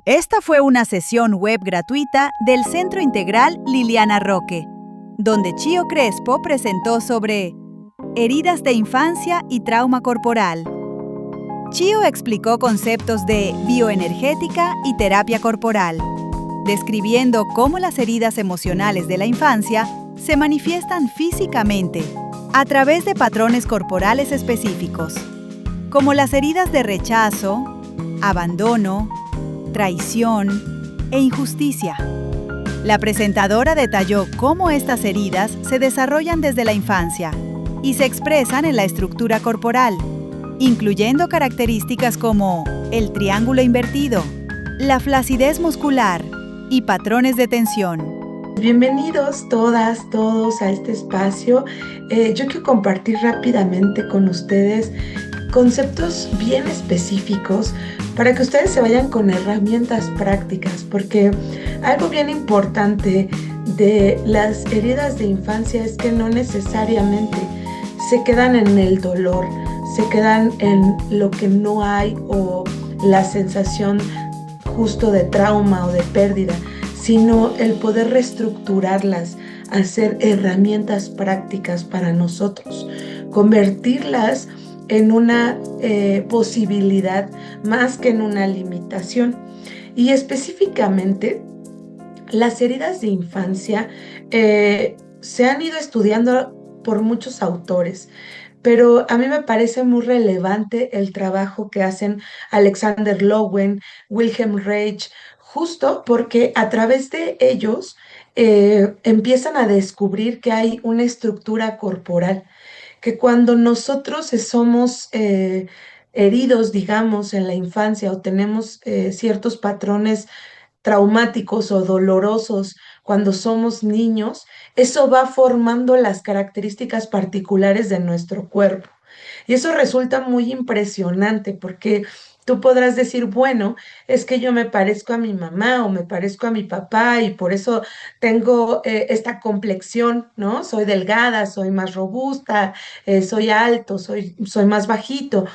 Esta fue una sesión web gratuita del Centro Integral Liliana Roque, donde Chío Crespo presentó sobre heridas de infancia y trauma corporal. Chío explicó conceptos de bioenergética y terapia corporal, describiendo cómo las heridas emocionales de la infancia se manifiestan físicamente a través de patrones corporales específicos, como las heridas de rechazo, abandono, traición e injusticia. La presentadora detalló cómo estas heridas se desarrollan desde la infancia y se expresan en la estructura corporal, incluyendo características como el triángulo invertido, la flacidez muscular y patrones de tensión. Bienvenidos todas, todos a este espacio. Yo quiero compartir rápidamente con ustedes conceptos bien específicos para que ustedes se vayan con herramientas prácticas, porque algo bien importante de las heridas de infancia es que no necesariamente se quedan en el dolor, se quedan en lo que no hay o la sensación justo de trauma o de pérdida, sino el poder reestructurarlas, hacer herramientas prácticas para nosotros, convertirlas en una posibilidad más que en una limitación. Y específicamente, las heridas de infancia se han ido estudiando por muchos autores, pero a mí me parece muy relevante el trabajo que hacen Alexander Lowen, Wilhelm Reich, justo porque a través de ellos empiezan a descubrir que hay una estructura corporal, que cuando nosotros somos heridos, digamos, en la infancia o tenemos ciertos patrones traumáticos o dolorosos cuando somos niños, eso va formando las características particulares de nuestro cuerpo. Y eso resulta muy impresionante porque tú podrás decir, bueno, es que yo me parezco a mi mamá o me parezco a mi papá y por eso tengo esta complexión, ¿no? Soy delgada, soy más robusta, soy alto, soy más bajito.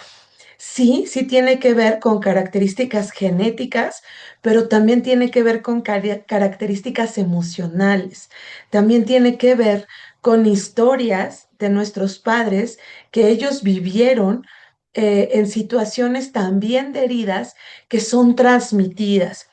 Sí, sí tiene que ver con características genéticas, pero también tiene que ver con características emocionales. También tiene que ver con historias de nuestros padres que ellos vivieron en situaciones también de heridas que son transmitidas.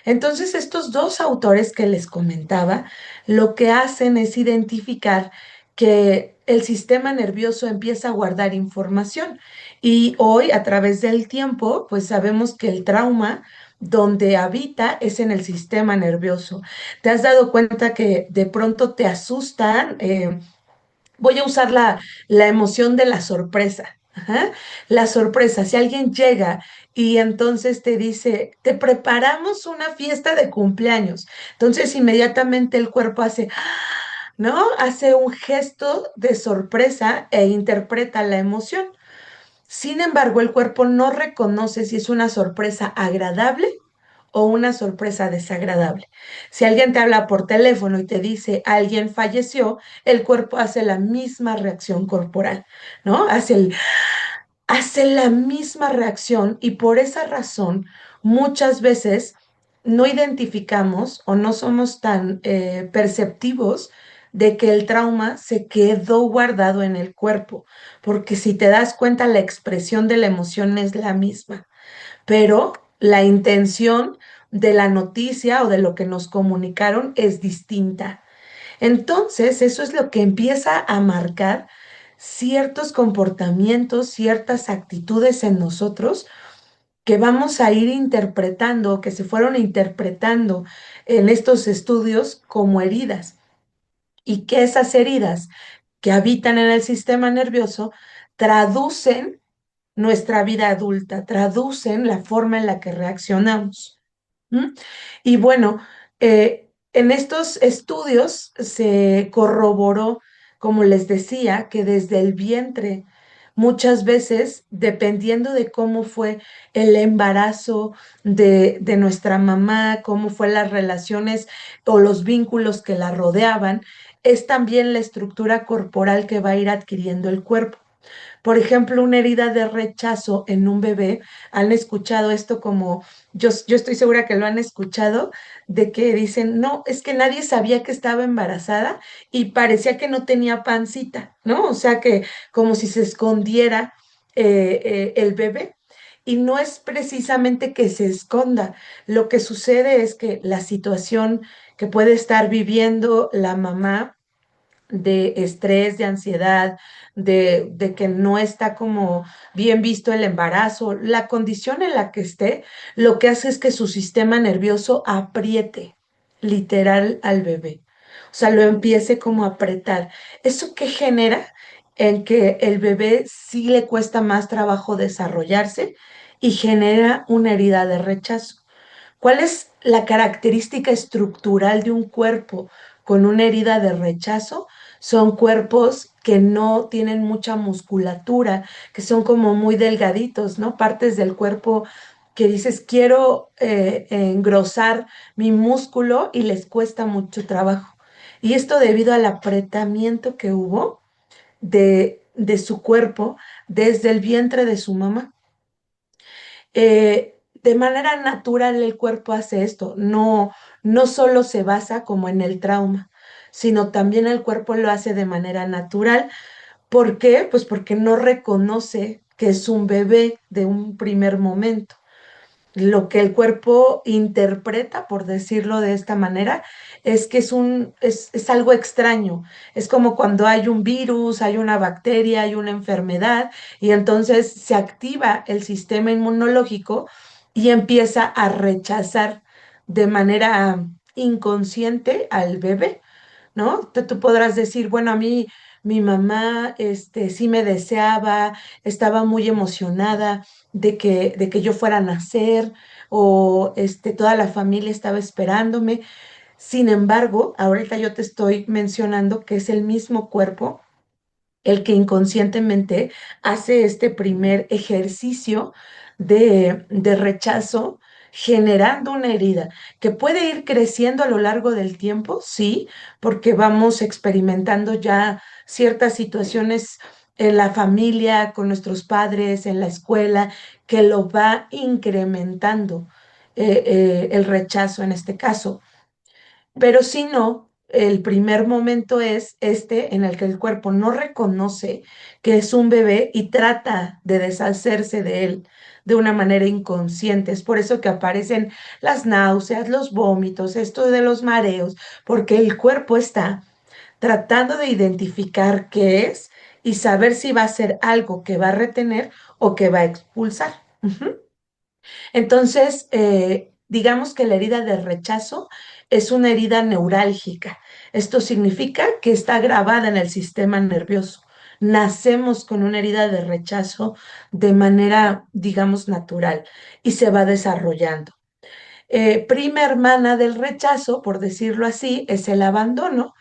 Entonces, estos dos autores que les comentaba, lo que hacen es identificar que el sistema nervioso empieza a guardar información y hoy, a través del tiempo, pues sabemos que el trauma donde habita es en el sistema nervioso. ¿Te has dado cuenta que de pronto te asustan? Voy a usar la emoción de la sorpresa. Ajá. La sorpresa, si alguien llega y entonces te dice, te preparamos una fiesta de cumpleaños, entonces inmediatamente el cuerpo hace, ¿no? Hace un gesto de sorpresa e interpreta la emoción. Sin embargo, el cuerpo no reconoce si es una sorpresa agradable o una sorpresa desagradable. Si alguien te habla por teléfono y te dice alguien falleció, el cuerpo hace la misma reacción corporal, ¿no? Hace la misma reacción y por esa razón muchas veces no identificamos o no somos tan perceptivos de que el trauma se quedó guardado en el cuerpo, porque si te das cuenta la expresión de la emoción es la misma, pero la intención de la noticia o de lo que nos comunicaron es distinta. Entonces, eso es lo que empieza a marcar ciertos comportamientos, ciertas actitudes en nosotros que vamos a ir interpretando, que se fueron interpretando en estos estudios como heridas y que esas heridas que habitan en el sistema nervioso traducen nuestra vida adulta, traducen la forma en la que reaccionamos. ¿Mm? Y bueno, en estos estudios se corroboró, como les decía, que desde el vientre, muchas veces, dependiendo de cómo fue el embarazo de nuestra mamá, cómo fue las relaciones o los vínculos que la rodeaban, es también la estructura corporal que va a ir adquiriendo el cuerpo. Por ejemplo, una herida de rechazo en un bebé, han escuchado esto como, yo estoy segura que lo han escuchado, de que dicen, no, es que nadie sabía que estaba embarazada y parecía que no tenía pancita, ¿no? O sea que como si se escondiera el bebé. Y no es precisamente que se esconda, lo que sucede es que la situación que puede estar viviendo la mamá de estrés, de ansiedad, de que no está como bien visto el embarazo, la condición en la que esté, lo que hace es que su sistema nervioso apriete literal al bebé. O sea, lo empiece como a apretar. ¿Eso qué genera? En que el bebé sí le cuesta más trabajo desarrollarse y genera una herida de rechazo. ¿Cuál es la característica estructural de un cuerpo con una herida de rechazo? Son cuerpos que no tienen mucha musculatura, que son como muy delgaditos, ¿no? Partes del cuerpo que dices, quiero engrosar mi músculo y les cuesta mucho trabajo. Y esto debido al apretamiento que hubo de su cuerpo desde el vientre de su mamá. De manera natural el cuerpo hace esto, no solo se basa como en el trauma, sino también el cuerpo lo hace de manera natural. ¿Por qué? Pues porque no reconoce que es un bebé de un primer momento. Lo que el cuerpo interpreta, por decirlo de esta manera, es que es algo extraño. Es como cuando hay un virus, hay una bacteria, hay una enfermedad, y entonces se activa el sistema inmunológico y empieza a rechazar de manera inconsciente al bebé. ¿No? Tú podrás decir, bueno, a mí mi mamá sí me deseaba, estaba muy emocionada de que yo fuera a nacer o toda la familia estaba esperándome. Sin embargo, ahorita yo te estoy mencionando que es el mismo cuerpo el que inconscientemente hace este primer ejercicio de rechazo, generando una herida que puede ir creciendo a lo largo del tiempo, sí, porque vamos experimentando ya ciertas situaciones en la familia, con nuestros padres, en la escuela, que lo va incrementando el rechazo en este caso. Pero si no, el primer momento es este en el que el cuerpo no reconoce que es un bebé y trata de deshacerse de él de una manera inconsciente. Es por eso que aparecen las náuseas, los vómitos, esto de los mareos, porque el cuerpo está tratando de identificar qué es y saber si va a ser algo que va a retener o que va a expulsar. Ujú. Entonces, digamos que la herida de rechazo es una herida neurálgica. Esto significa que está grabada en el sistema nervioso. Nacemos con una herida de rechazo de manera, digamos, natural y se va desarrollando. Prima hermana del rechazo, por decirlo así, es el abandono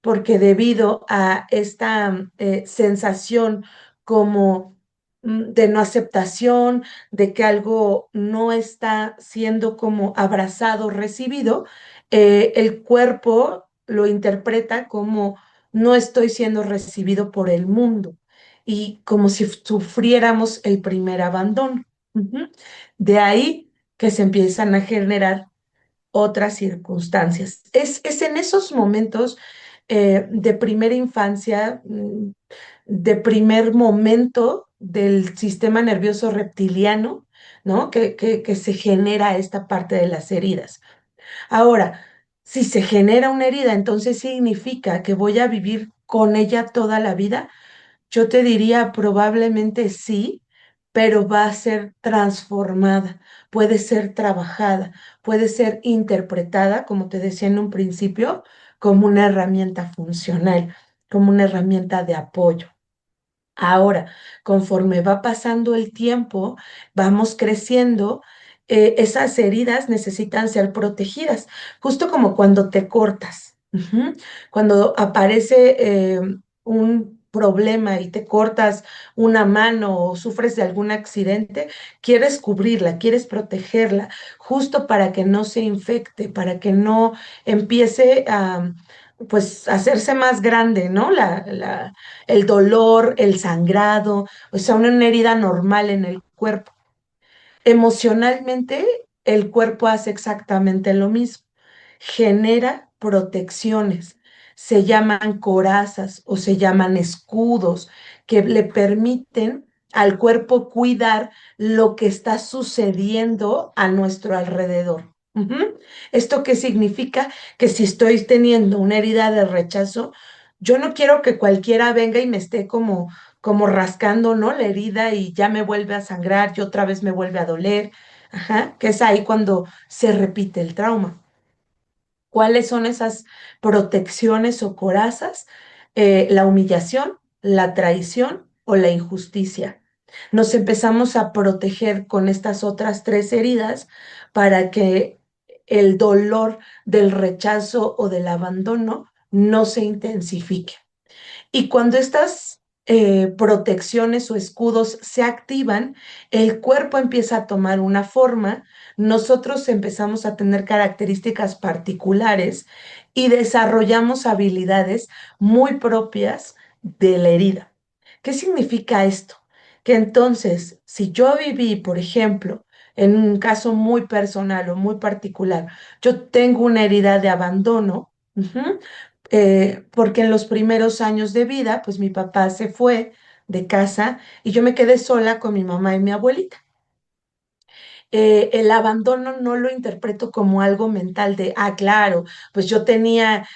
porque debido a esta sensación como de no aceptación, de que algo no está siendo como abrazado, recibido, el cuerpo lo interpreta como no estoy siendo recibido por el mundo y como si sufriéramos el primer abandono. Ujú. De ahí que se empiezan a generar otras circunstancias. Es en esos momentos de primera infancia, de primer momento del sistema nervioso reptiliano, ¿no? Que se genera esta parte de las heridas. Ahora, si se genera una herida, entonces significa que voy a vivir con ella toda la vida. Yo te diría probablemente sí, pero va a ser transformada, puede ser trabajada, puede ser interpretada, como te decía en un principio, como una herramienta funcional, como una herramienta de apoyo. Ahora, conforme va pasando el tiempo, vamos creciendo, esas heridas necesitan ser protegidas, justo como cuando te cortas. Ujú. Cuando aparece problema y te cortas una mano o sufres de algún accidente, quieres cubrirla, quieres protegerla, justo para que no se infecte, para que no empiece a, pues, hacerse más grande, ¿no? El dolor, el sangrado, o sea, una herida normal en el cuerpo. Emocionalmente, el cuerpo hace exactamente lo mismo. Genera protecciones. Se llaman corazas o se llaman escudos que le permiten al cuerpo cuidar lo que está sucediendo a nuestro alrededor. ¿Esto qué significa? Que si estoy teniendo una herida de rechazo, yo no quiero que cualquiera venga y me esté como rascando, ¿no? La herida y ya me vuelve a sangrar y otra vez me vuelve a doler. Ajá, que es ahí cuando se repite el trauma. ¿Cuáles son esas protecciones o corazas? La humillación, la traición o la injusticia. Nos empezamos a proteger con estas otras tres heridas para que el dolor del rechazo o del abandono no se intensifique. Y cuando estas protecciones o escudos se activan, el cuerpo empieza a tomar una forma, nosotros empezamos a tener características particulares y desarrollamos habilidades muy propias de la herida. ¿Qué significa esto? Que entonces, si yo viví, por ejemplo, en un caso muy personal o muy particular, yo tengo una herida de abandono, porque en los primeros años de vida, pues mi papá se fue de casa y yo me quedé sola con mi mamá y mi abuelita. El abandono no lo interpreto como algo mental de, ah, claro, pues yo tenía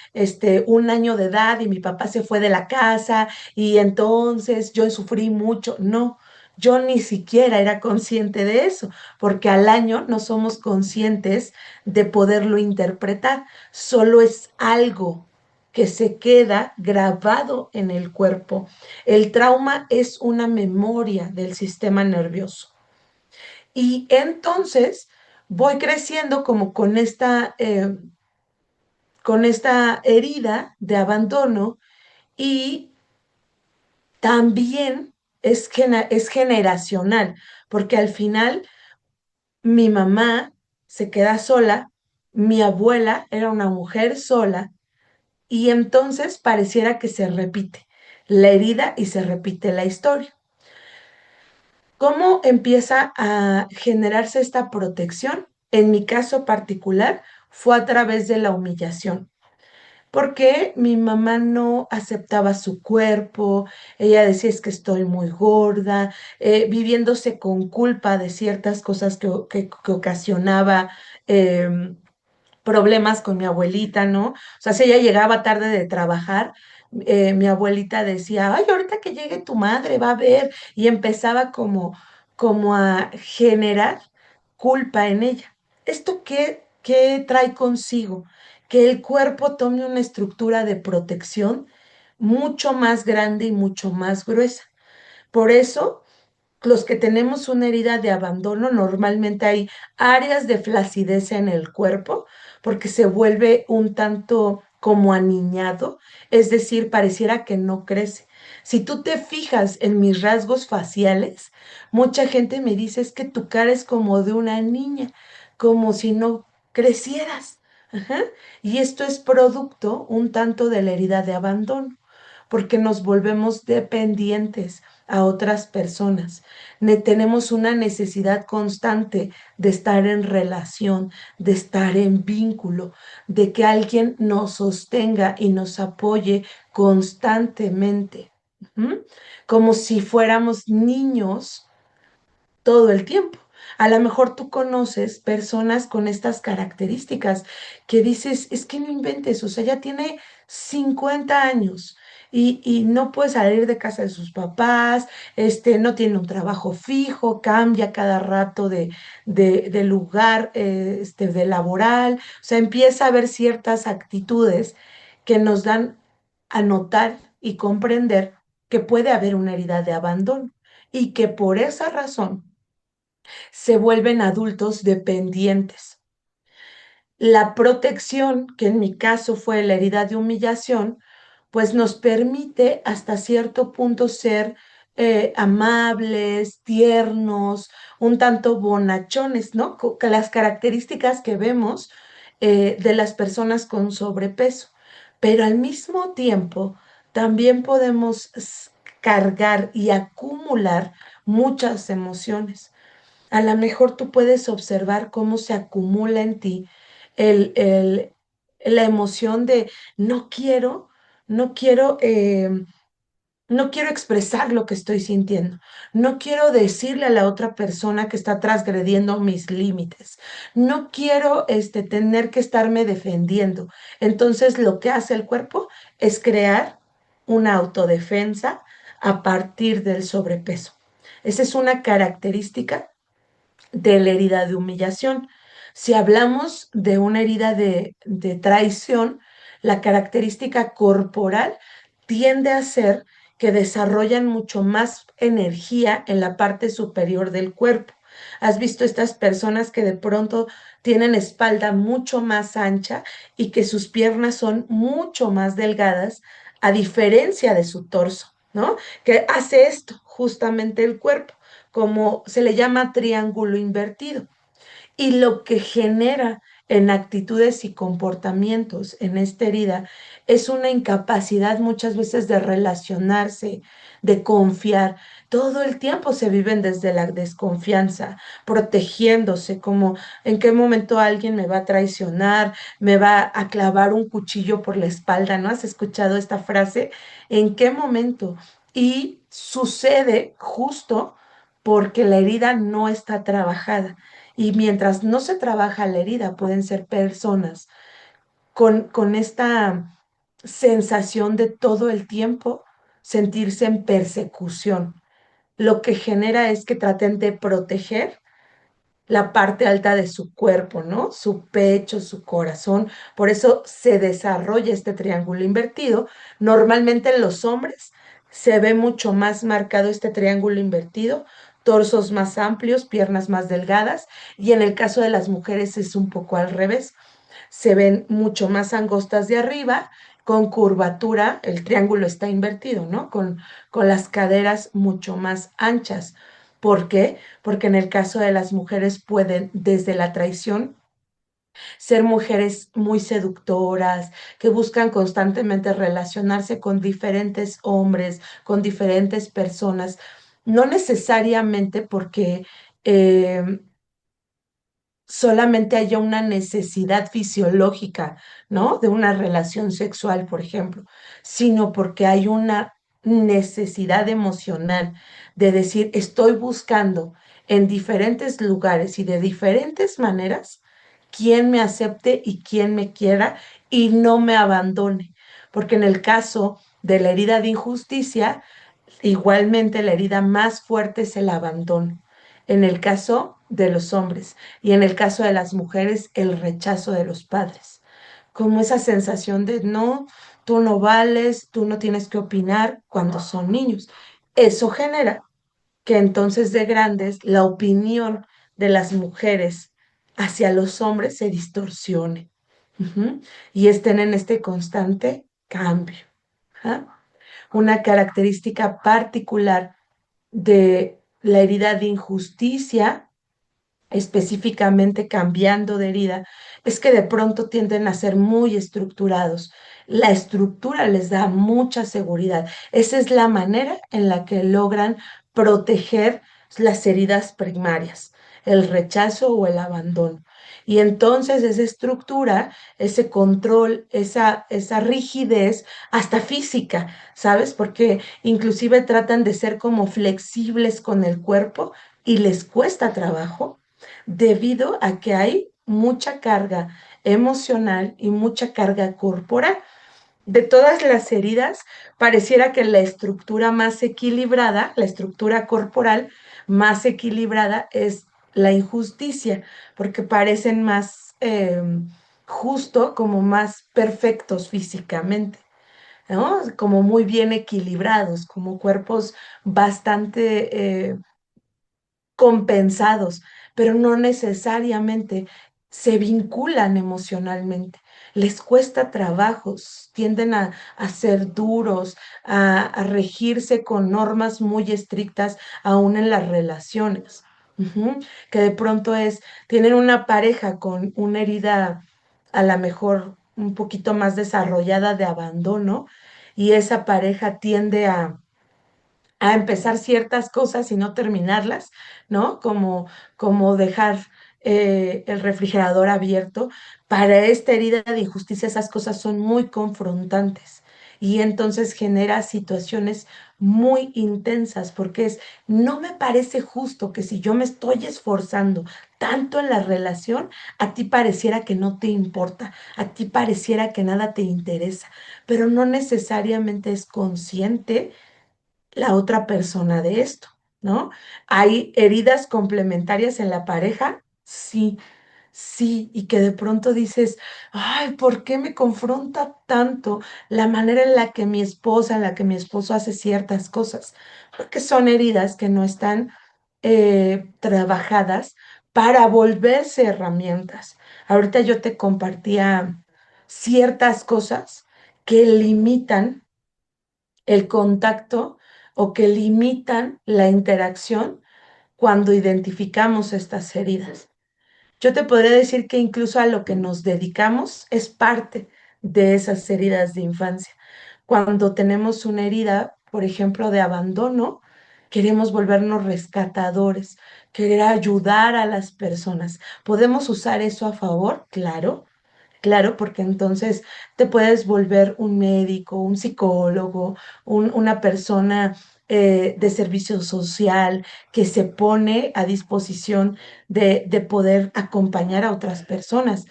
1 año de edad y mi papá se fue de la casa y entonces yo sufrí mucho. No, yo ni siquiera era consciente de eso, porque al año no somos conscientes de poderlo interpretar, solo es algo que se queda grabado en el cuerpo. El trauma es una memoria del sistema nervioso. Y entonces voy creciendo como con esta herida de abandono y también es generacional, porque al final mi mamá se queda sola, mi abuela era una mujer sola y entonces pareciera que se repite la herida y se repite la historia. ¿Cómo empieza a generarse esta protección? En mi caso particular, fue a través de la humillación, porque mi mamá no aceptaba su cuerpo, ella decía es que estoy muy gorda, viviéndose con culpa de ciertas cosas que ocasionaba em, problemas con mi abuelita, ¿no? O sea, si ella llegaba tarde de trabajar, mi abuelita decía, ay, ahorita que llegue tu madre va a ver, y empezaba como a generar culpa en ella. ¿Esto qué trae consigo? Que el cuerpo tome una estructura de protección mucho más grande y mucho más gruesa. Por eso los que tenemos una herida de abandono, normalmente hay áreas de flacidez en el cuerpo porque se vuelve un tanto como aniñado, es decir, pareciera que no crece. Si tú te fijas en mis rasgos faciales, mucha gente me dice es que tu cara es como de una niña, como si no crecieras. Ajá. Y esto es producto un tanto de la herida de abandono, porque nos volvemos dependientes a otras personas. Tenemos una necesidad constante de estar en relación, de estar en vínculo, de que alguien nos sostenga y nos apoye constantemente. ¿Mm? Como si fuéramos niños todo el tiempo. A lo mejor tú conoces personas con estas características que dices, es que no inventes, o sea, ya tiene 50 años y no puede salir de casa de sus papás, no tiene un trabajo fijo, cambia cada rato de lugar, de laboral, o sea, empieza a haber ciertas actitudes que nos dan a notar y comprender que puede haber una herida de abandono y que por esa razón se vuelven adultos dependientes. La protección, que en mi caso fue la herida de humillación, pues nos permite hasta cierto punto ser amables, tiernos, un tanto bonachones, ¿no? Que las características que vemos de las personas con sobrepeso. Pero al mismo tiempo, también podemos cargar y acumular muchas emociones. A lo mejor tú puedes observar cómo se acumula en ti el, el- la emoción de no quiero, no quiero, no quiero expresar lo que estoy sintiendo. No quiero decirle a la otra persona que está transgrediendo mis límites. No quiero tener que estarme defendiendo. Entonces, lo que hace el cuerpo es crear una autodefensa a partir del sobrepeso. Esa es una característica de la herida de humillación. Si hablamos de una herida de traición, la característica corporal tiende a ser que desarrollan mucho más energía en la parte superior del cuerpo. ¿Has visto estas personas que de pronto tienen espalda mucho más ancha y que sus piernas son mucho más delgadas, a diferencia de su torso, ¿no? Que hace esto justamente el cuerpo, como se le llama triángulo invertido. Y lo que genera en actitudes y comportamientos en esta herida es una incapacidad muchas veces de relacionarse, de confiar. Todo el tiempo se viven desde la desconfianza, protegiéndose, como en qué momento alguien me va a traicionar, me va a clavar un cuchillo por la espalda, ¿no? ¿Has escuchado esta frase? ¿En qué momento? Y sucede justo porque la herida no está trabajada. Y mientras no se trabaja la herida, pueden ser personas con esta sensación de todo el tiempo sentirse en persecución. Lo que genera es que traten de proteger la parte alta de su cuerpo, ¿no? Su pecho, su corazón. Por eso se desarrolla este triángulo invertido. Normalmente en los hombres se ve mucho más marcado este triángulo invertido, torsos más amplios, piernas más delgadas, y en el caso de las mujeres es un poco al revés. Se ven mucho más angostas de arriba, con curvatura, el triángulo está invertido, ¿no? Con las caderas mucho más anchas. ¿Por qué? Porque en el caso de las mujeres pueden, desde la traición, ser mujeres muy seductoras, que buscan constantemente relacionarse con diferentes hombres, con diferentes personas, no necesariamente porque eh, solamente haya una necesidad fisiológica, ¿no? De una relación sexual, por ejemplo, sino porque hay una necesidad emocional de decir, estoy buscando en diferentes lugares y de diferentes maneras quién me acepte y quién me quiera y no me abandone. Porque en el caso de la herida de injusticia, igualmente, la herida más fuerte es el abandono, en el caso de los hombres, y en el caso de las mujeres, el rechazo de los padres. Como esa sensación de no, tú no vales, tú no tienes que opinar cuando son niños. Eso genera que entonces de grandes la opinión de las mujeres hacia los hombres se distorsione. Ujú. Y estén en este constante cambio. ¿Ah? Una característica particular de la herida de injusticia, específicamente cambiando de herida, es que de pronto tienden a ser muy estructurados. La estructura les da mucha seguridad. Esa es la manera en la que logran proteger las heridas primarias, el rechazo o el abandono. Y entonces esa estructura, ese control, esa rigidez, hasta física, ¿sabes? Porque inclusive tratan de ser como flexibles con el cuerpo y les cuesta trabajo debido a que hay mucha carga emocional y mucha carga corporal. De todas las heridas, pareciera que la estructura más equilibrada, la estructura corporal más equilibrada es la injusticia, porque parecen más justo, como más perfectos físicamente, ¿no? Como muy bien equilibrados, como cuerpos bastante compensados, pero no necesariamente se vinculan emocionalmente, les cuesta trabajos, tienden a ser duros, a regirse con normas muy estrictas aún en las relaciones. Ujú. Que de pronto tienen una pareja con una herida a lo mejor un poquito más desarrollada de abandono y esa pareja tiende a empezar ciertas cosas y no terminarlas, ¿no? Como dejar el refrigerador abierto. Para esta herida de injusticia, esas cosas son muy confrontantes y entonces genera situaciones muy intensas porque no me parece justo que si yo me estoy esforzando tanto en la relación, a ti pareciera que no te importa, a ti pareciera que nada te interesa, pero no necesariamente es consciente la otra persona de esto, ¿no? ¿Hay heridas complementarias en la pareja? Sí, sí, y que de pronto dices, ay, ¿por qué me confronta tanto la manera en la que mi esposa, en la que mi esposo hace ciertas cosas? Porque son heridas que no están trabajadas para volverse herramientas. Ahorita yo te compartía ciertas cosas que limitan el contacto o que limitan la interacción cuando identificamos estas heridas. Yo te podría decir que incluso a lo que nos dedicamos es parte de esas heridas de infancia. Cuando tenemos una herida, por ejemplo, de abandono, queremos volvernos rescatadores, querer ayudar a las personas. ¿Podemos usar eso a favor? Claro, claro, porque entonces te puedes volver un médico, un psicólogo, una persona de servicio social que se pone a disposición de poder acompañar a otras personas.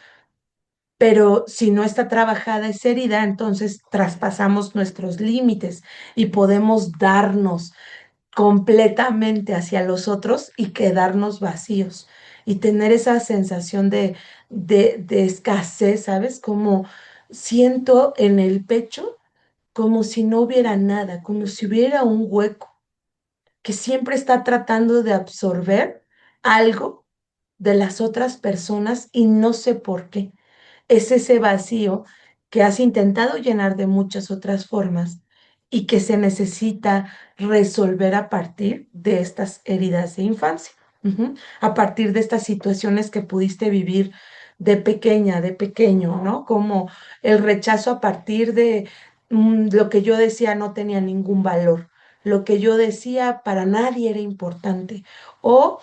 Pero si no está trabajada esa herida, entonces traspasamos nuestros límites y podemos darnos completamente hacia los otros y quedarnos vacíos y tener esa sensación de escasez, ¿sabes? Como siento en el pecho como si no hubiera nada, como si hubiera un hueco que siempre está tratando de absorber algo de las otras personas y no sé por qué. Es ese vacío que has intentado llenar de muchas otras formas y que se necesita resolver a partir de estas heridas de infancia. Ujú. A partir de estas situaciones que pudiste vivir de pequeña, de pequeño, ¿no? Como el rechazo a partir de lo que yo decía no tenía ningún valor, lo que yo decía para nadie era importante, o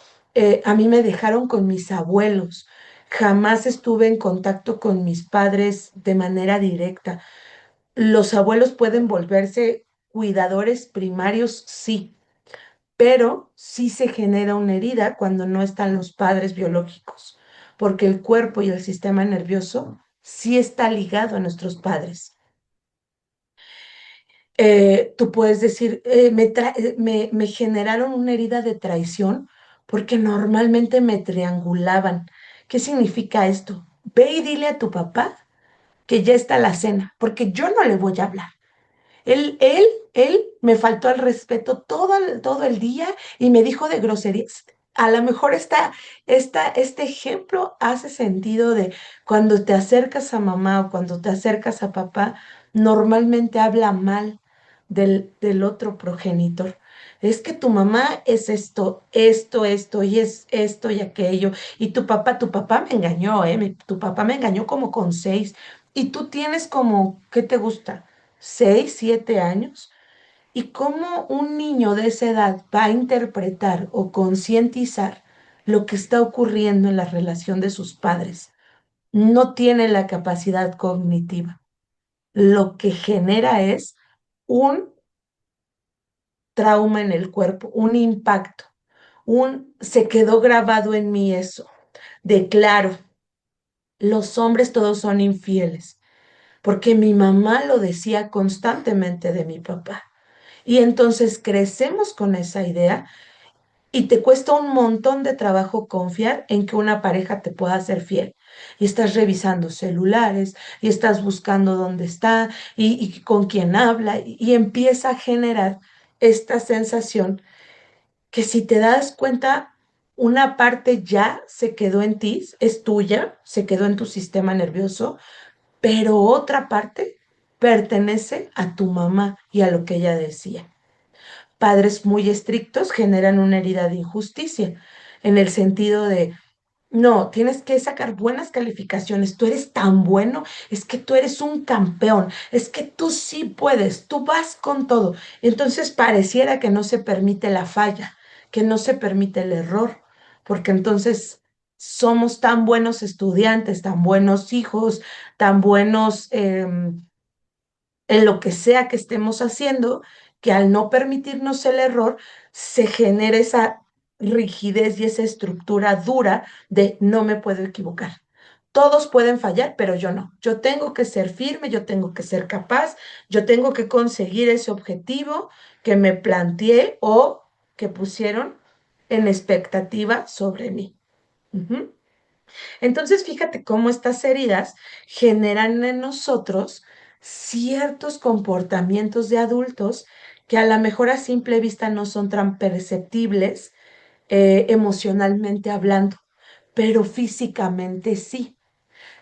a mí me dejaron con mis abuelos. Jamás estuve en contacto con mis padres de manera directa. Los abuelos pueden volverse cuidadores primarios, sí, pero sí se genera una herida cuando no están los padres biológicos, porque el cuerpo y el sistema nervioso sí está ligado a nuestros padres. Tú puedes decir, me generaron una herida de traición porque normalmente me triangulaban. ¿Qué significa esto? Ve y dile a tu papá que ya está la cena, porque yo no le voy a hablar. Él me faltó al respeto todo el día y me dijo de groserías. A lo mejor este ejemplo hace sentido de cuando te acercas a mamá o cuando te acercas a papá, normalmente habla mal del otro progenitor. Es que tu mamá es esto, y es esto y aquello. Y tu papá me engañó, ¿eh? Tu papá me engañó como con 6. Y tú tienes como, ¿qué te gusta? 6, 7 años, y cómo un niño de esa edad va a interpretar o concientizar lo que está ocurriendo en la relación de sus padres. No tiene la capacidad cognitiva. Lo que genera es un trauma en el cuerpo, un impacto, se quedó grabado en mí eso, de claro, los hombres todos son infieles, porque mi mamá lo decía constantemente de mi papá. Y entonces crecemos con esa idea y te cuesta un montón de trabajo confiar en que una pareja te pueda ser fiel. Y estás revisando celulares y estás buscando dónde está y con quién habla y empieza a generar esta sensación que si te das cuenta, una parte ya se quedó en ti, es tuya, se quedó en tu sistema nervioso, pero otra parte pertenece a tu mamá y a lo que ella decía. Padres muy estrictos generan una herida de injusticia, en el sentido de, no, tienes que sacar buenas calificaciones, tú eres tan bueno, es que tú eres un campeón, es que tú sí puedes, tú vas con todo. Entonces pareciera que no se permite la falla, que no se permite el error, porque entonces somos tan buenos estudiantes, tan buenos hijos, tan buenos en lo que sea que estemos haciendo, que al no permitirnos el error, se genera esa rigidez y esa estructura dura de no me puedo equivocar. Todos pueden fallar, pero yo no. Yo tengo que ser firme, yo tengo que ser capaz, yo tengo que conseguir ese objetivo que me planteé o que pusieron en expectativa sobre mí. Ujú. Entonces, fíjate cómo estas heridas generan en nosotros ciertos comportamientos de adultos que a lo mejor a simple vista no son tan perceptibles emocionalmente hablando, pero físicamente sí.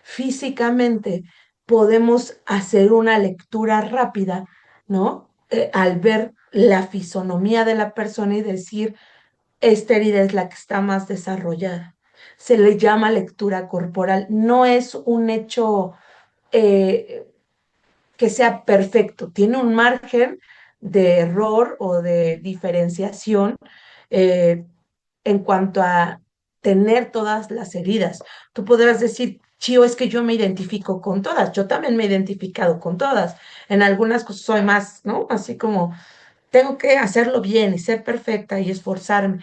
Físicamente podemos hacer una lectura rápida, ¿no? Al ver la fisonomía de la persona y decir, esta herida es la que está más desarrollada. Se le llama lectura corporal. No es un hecho eh, que sea perfecto, tiene un margen de error o de diferenciación eh, en cuanto a tener todas las heridas. Tú podrás decir, Chío, es que yo me identifico con todas. Yo también me he identificado con todas. En algunas cosas soy más, ¿no? Así como tengo que hacerlo bien y ser perfecta y esforzarme.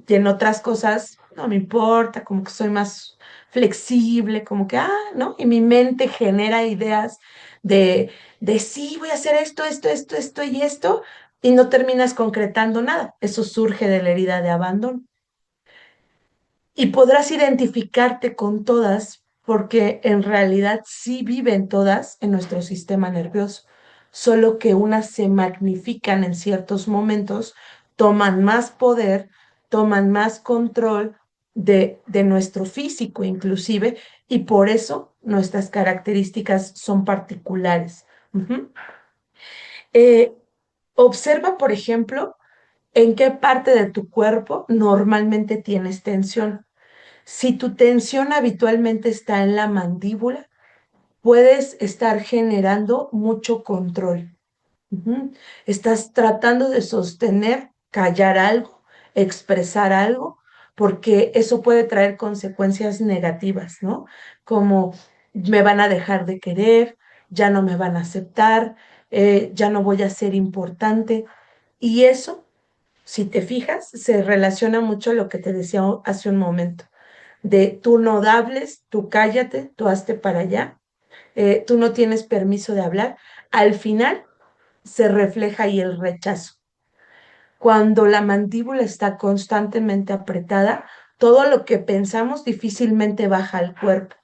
Y en otras cosas no me importa, como que soy más flexible, como que, ¿no? Y mi mente genera ideas de, de sí, voy a hacer esto y esto, y no terminas concretando nada. Eso surge de la herida de abandono. Y podrás identificarte con todas porque en realidad sí viven todas en nuestro sistema nervioso, solo que unas se magnifican en ciertos momentos, toman más poder, toman más control de nuestro físico inclusive, y por eso nuestras características son particulares. Ujú. Eh, Observa, por ejemplo, en qué parte de tu cuerpo normalmente tienes tensión. Si tu tensión habitualmente está en la mandíbula, puedes estar generando mucho control. Ujú. Estás tratando de sostener, callar algo, expresar algo, porque eso puede traer consecuencias negativas, ¿no? Como me van a dejar de querer, ya no me van a aceptar, ya no voy a ser importante. Y eso, si te fijas, se relaciona mucho a lo que te decía hace un momento de tú no hables, tú cállate, tú hazte para allá, tú no tienes permiso de hablar, al final se refleja ahí el rechazo. Cuando la mandíbula está constantemente apretada, todo lo que pensamos difícilmente baja al cuerpo.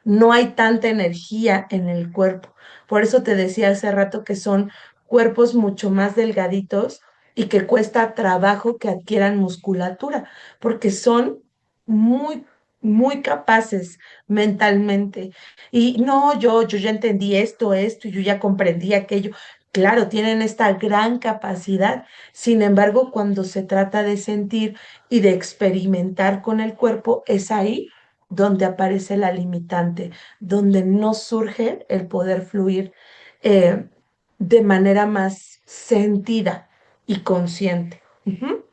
No hay tanta energía en el cuerpo. Por eso te decía hace rato que son cuerpos mucho más delgaditos y que cuesta trabajo que adquieran musculatura, porque son muy, muy capaces mentalmente. Y no, yo ya entendí esto, y yo ya comprendí aquello. Claro, tienen esta gran capacidad. Sin embargo, cuando se trata de sentir y de experimentar con el cuerpo, es ahí donde aparece la limitante, donde no surge el poder fluir eh, de manera más sentida y consciente. Ujú.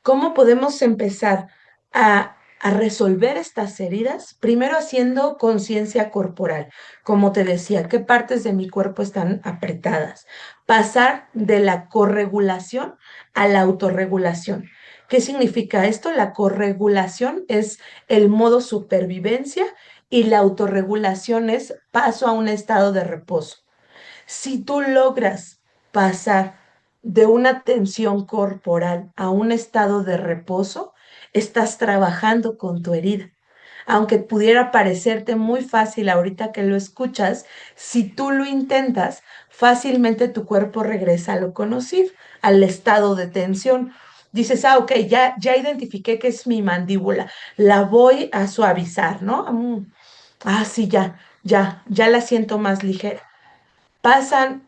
¿Cómo podemos empezar a resolver estas heridas? Primero haciendo conciencia corporal. Como te decía, ¿qué partes de mi cuerpo están apretadas? Pasar de la corregulación a la autorregulación. ¿Qué significa esto? La corregulación es el modo supervivencia y la autorregulación es paso a un estado de reposo. Si tú logras pasar de una tensión corporal a un estado de reposo, estás trabajando con tu herida. Aunque pudiera parecerte muy fácil ahorita que lo escuchas, si tú lo intentas, fácilmente tu cuerpo regresa a lo conocido, al estado de tensión. dices, ok, ya identifiqué que es mi mandíbula, la voy a suavizar, ¿no? Sí, ya la siento más ligera. Pasan,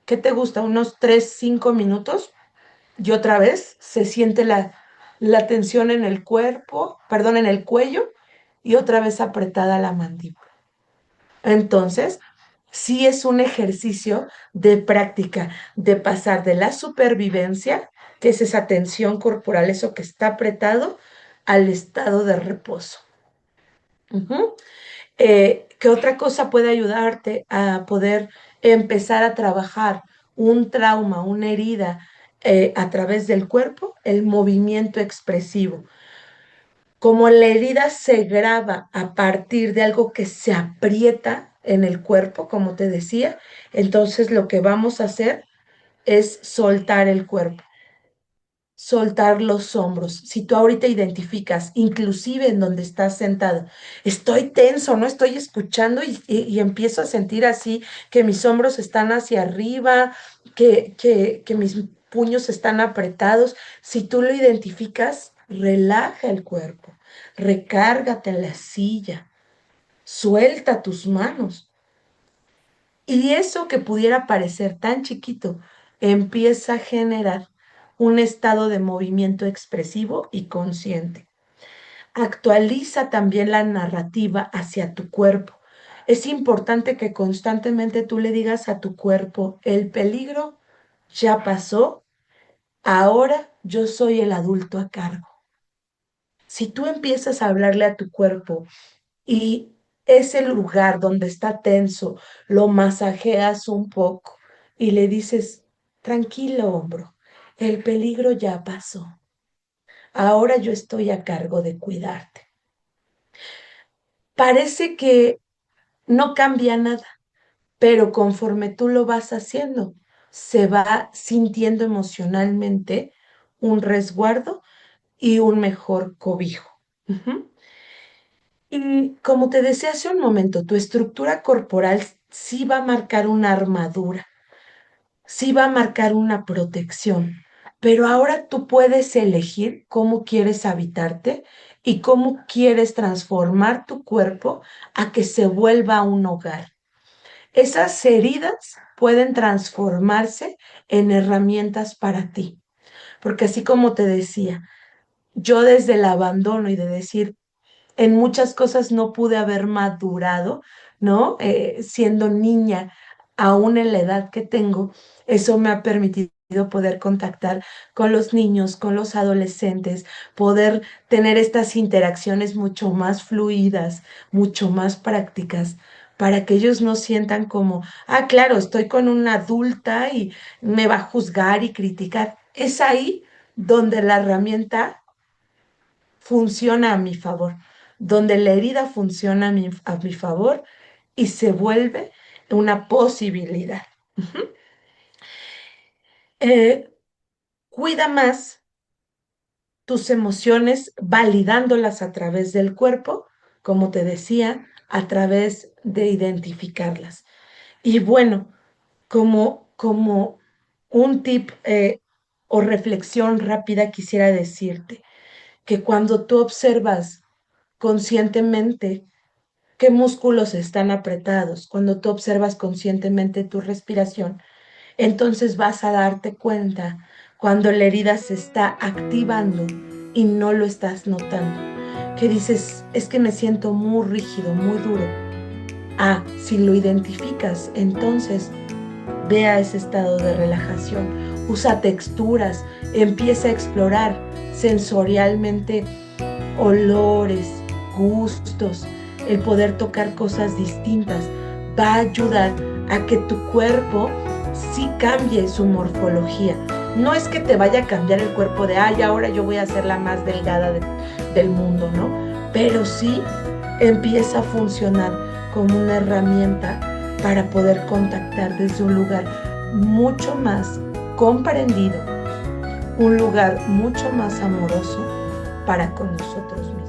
¿qué te gusta? Unos 3, 5 minutos y otra vez se siente la tensión en el cuerpo, perdón, en el cuello y otra vez apretada la mandíbula. Entonces, sí es un ejercicio de práctica, de pasar de la supervivencia, que es esa tensión corporal, eso que está apretado, al estado de reposo. Ujú. ¿Qué otra cosa puede ayudarte a poder empezar a trabajar un trauma, una herida a través del cuerpo? El movimiento expresivo. Como la herida se graba a partir de algo que se aprieta en el cuerpo, como te decía, entonces lo que vamos a hacer es soltar el cuerpo, soltar los hombros. Si tú ahorita identificas, inclusive en donde estás sentado, estoy tenso, no estoy escuchando y empiezo a sentir así que mis hombros están hacia arriba, que mis puños están apretados. Si tú lo identificas, relaja el cuerpo, recárgate en la silla, suelta tus manos. Y eso que pudiera parecer tan chiquito empieza a generar un estado de movimiento expresivo y consciente. Actualiza también la narrativa hacia tu cuerpo. Es importante que constantemente tú le digas a tu cuerpo, el peligro ya pasó, ahora yo soy el adulto a cargo. Si tú empiezas a hablarle a tu cuerpo y ese lugar donde está tenso, lo masajeas un poco y le dices, tranquilo, hombro, el peligro ya pasó. Ahora yo estoy a cargo de cuidarte. Parece que no cambia nada, pero conforme tú lo vas haciendo, se va sintiendo emocionalmente un resguardo y un mejor cobijo. Uh-huh. Y como te decía hace un momento, tu estructura corporal sí va a marcar una armadura, sí va a marcar una protección, pero ahora tú puedes elegir cómo quieres habitarte y cómo quieres transformar tu cuerpo a que se vuelva un hogar. Esas heridas pueden transformarse en herramientas para ti, porque así como te decía, yo desde el abandono y de decir, en muchas cosas no pude haber madurado, ¿no? Siendo niña, aún en la edad que tengo, eso me ha permitido poder contactar con los niños, con los adolescentes, poder tener estas interacciones mucho más fluidas, mucho más prácticas, para que ellos no sientan como, claro, estoy con una adulta y me va a juzgar y criticar. Es ahí donde la herramienta funciona a mi favor, donde la herida funciona a mi favor y se vuelve una posibilidad. Uh-huh. Cuida más tus emociones validándolas a través del cuerpo, como te decía, a través de identificarlas. Y bueno, como un tip o reflexión rápida quisiera decirte que cuando tú observas conscientemente qué músculos están apretados, cuando tú observas conscientemente tu respiración, entonces vas a darte cuenta cuando la herida se está activando y no lo estás notando. Que dices, es que me siento muy rígido, muy duro. Si lo identificas, entonces ve a ese estado de relajación. Usa texturas, empieza a explorar sensorialmente olores, gustos, el poder tocar cosas distintas va a ayudar a que tu cuerpo sí cambie su morfología. No es que te vaya a cambiar el cuerpo de, ahora yo voy a ser la más delgada del mundo, ¿no? Pero sí empieza a funcionar como una herramienta para poder contactar desde un lugar mucho más comprendido, un lugar mucho más amoroso para con nosotros mismos.